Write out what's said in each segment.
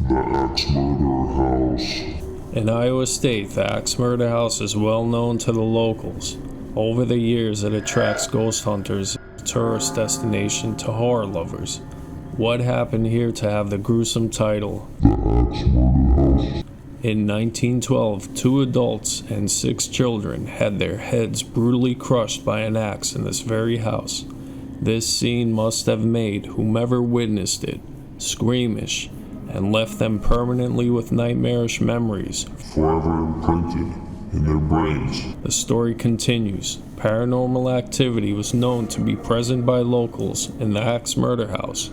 The Axe Murder House. In Iowa State, the Axe Murder House is well known to the locals. Over the years, it attracts ghost hunters, a tourist destination to horror lovers. What happened here to have the gruesome title? The Axe Murder House. In 1912, 2 adults and 6 children had their heads brutally crushed by an axe in this very house. This scene must have made whomever witnessed it squeamish and left them permanently with nightmarish memories, Forever imprinted in their brains. The story continues. Paranormal activity was known to be present by locals in the Axe Murder House.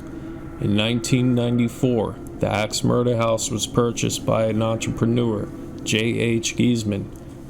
In 1994, the Axe Murder House was purchased by an entrepreneur, J.H. Giesman,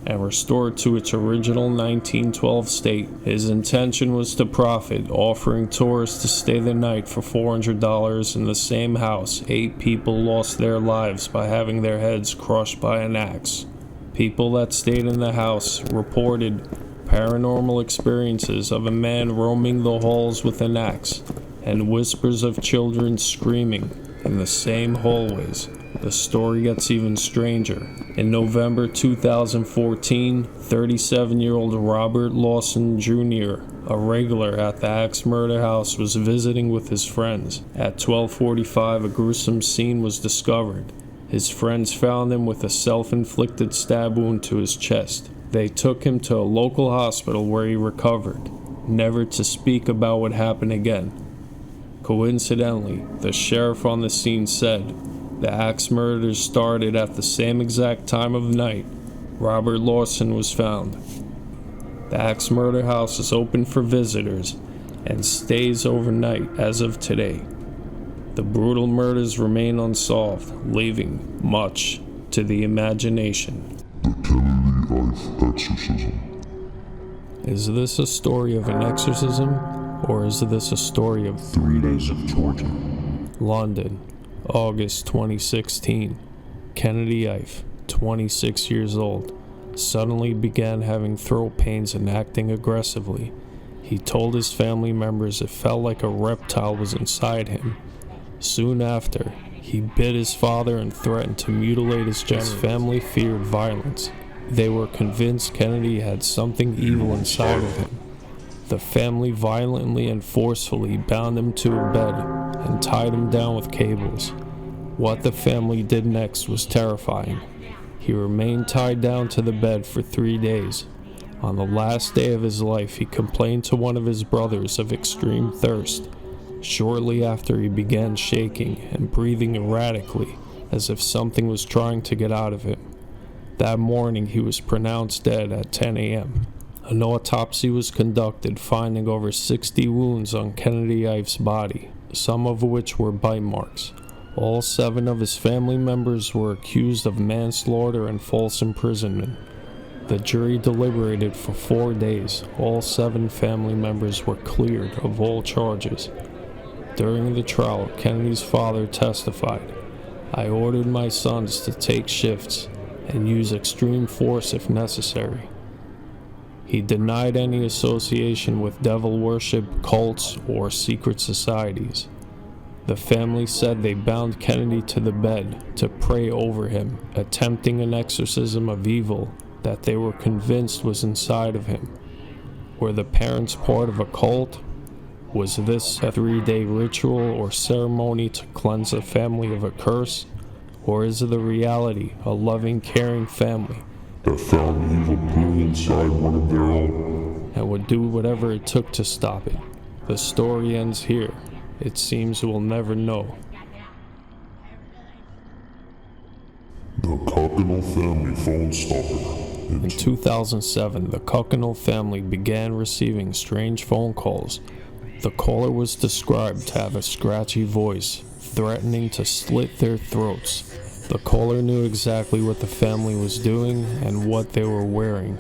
and restored to its original 1912 state. His intention was to profit, offering tourists to stay the night for $400. In the same house, 8 people lost their lives by having their heads crushed by an axe. People that stayed in the house reported paranormal experiences of a man roaming the halls with an axe, and whispers of children screaming in the same hallways. The story gets even stranger. In November 2014, 37-year-old Robert Lawson Jr., a regular at the Axe Murder House, was visiting with his friends. At 12:45, a gruesome scene was discovered. His friends found him with a self-inflicted stab wound to his chest. They took him to a local hospital where he recovered, never to speak about what happened again. Coincidentally, the sheriff on the scene said, the axe murders started at the same exact time of night Robert Lawson was found. The Axe Murder House is open for visitors and stays overnight as of today. The brutal murders remain unsolved, leaving much to the imagination. The Kennedy Ife Exorcism. Is this a story of an exorcism, or is this a story of 3 days of torture? London, August 2016. Kennedy Ife, 26 years old, suddenly began having throat pains and acting aggressively. He told his family members it felt like a reptile was inside him. Soon after, he bit his father and threatened to mutilate his genitals. His family feared violence. They were convinced Kennedy had something evil inside of him. The family violently and forcefully bound him to a bed and tied him down with cables. What the family did next was terrifying. He remained tied down to the bed for 3 days. On the last day of his life, he complained to one of his brothers of extreme thirst. Shortly after, he began shaking and breathing erratically, as if something was trying to get out of him. That morning, he was pronounced dead at 10 a.m. An autopsy was conducted, finding over 60 wounds on Kennedy Ife's body, some of which were bite marks. All 7 of his family members were accused of manslaughter and false imprisonment. The jury deliberated for 4 days. All 7 family members were cleared of all charges. During the trial, Kennedy's father testified, "I ordered my sons to take shifts and use extreme force if necessary." He denied any association with devil worship, cults, or secret societies. The family said they bound Kennedy to the bed to pray over him, attempting an exorcism of evil that they were convinced was inside of him. Were the parents part of a cult? Was this a 3-day ritual or ceremony to cleanse a family of a curse? Or is it the reality, a loving, caring family that found evil brewing inside one of their own and would do whatever it took to stop it? The story ends here. It seems we'll never know. The Cocknell family phone stalker. In 2007, the Cocknell family began receiving strange phone calls. The caller was described to have a scratchy voice, threatening to slit their throats. The caller knew exactly what the family was doing and what they were wearing.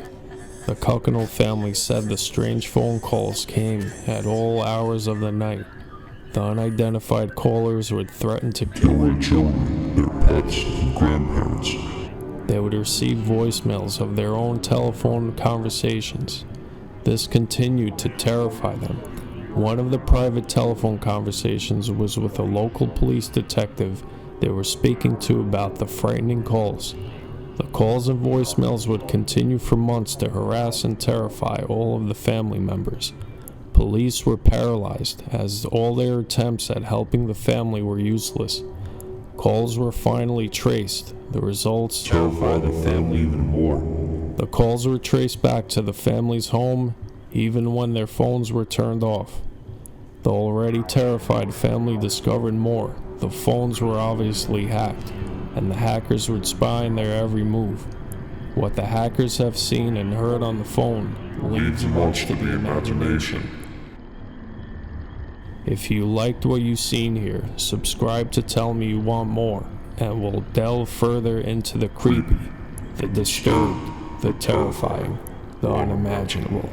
The Cocknell family said the strange phone calls came at all hours of the night. The unidentified callers would threaten to kill their children, their pets, and grandparents. They would receive voicemails of their own telephone conversations. This continued to terrify them. One of the private telephone conversations was with a local police detective they were speaking to about the frightening calls. The calls and voicemails would continue for months to harass and terrify all of the family members. Police were paralyzed as all their attempts at helping the family were useless. Calls were finally traced. The results terrified the family even more. The calls were traced back to the family's home, even when their phones were turned off. The already terrified family discovered more. The phones were obviously hacked, and the hackers would spy on their every move. What the hackers have seen and heard on the phone leaves much to the imagination. If you liked what you've seen here, subscribe to tell me you want more, and we'll delve further into the creepy, the disturbed, the terrifying, the unimaginable.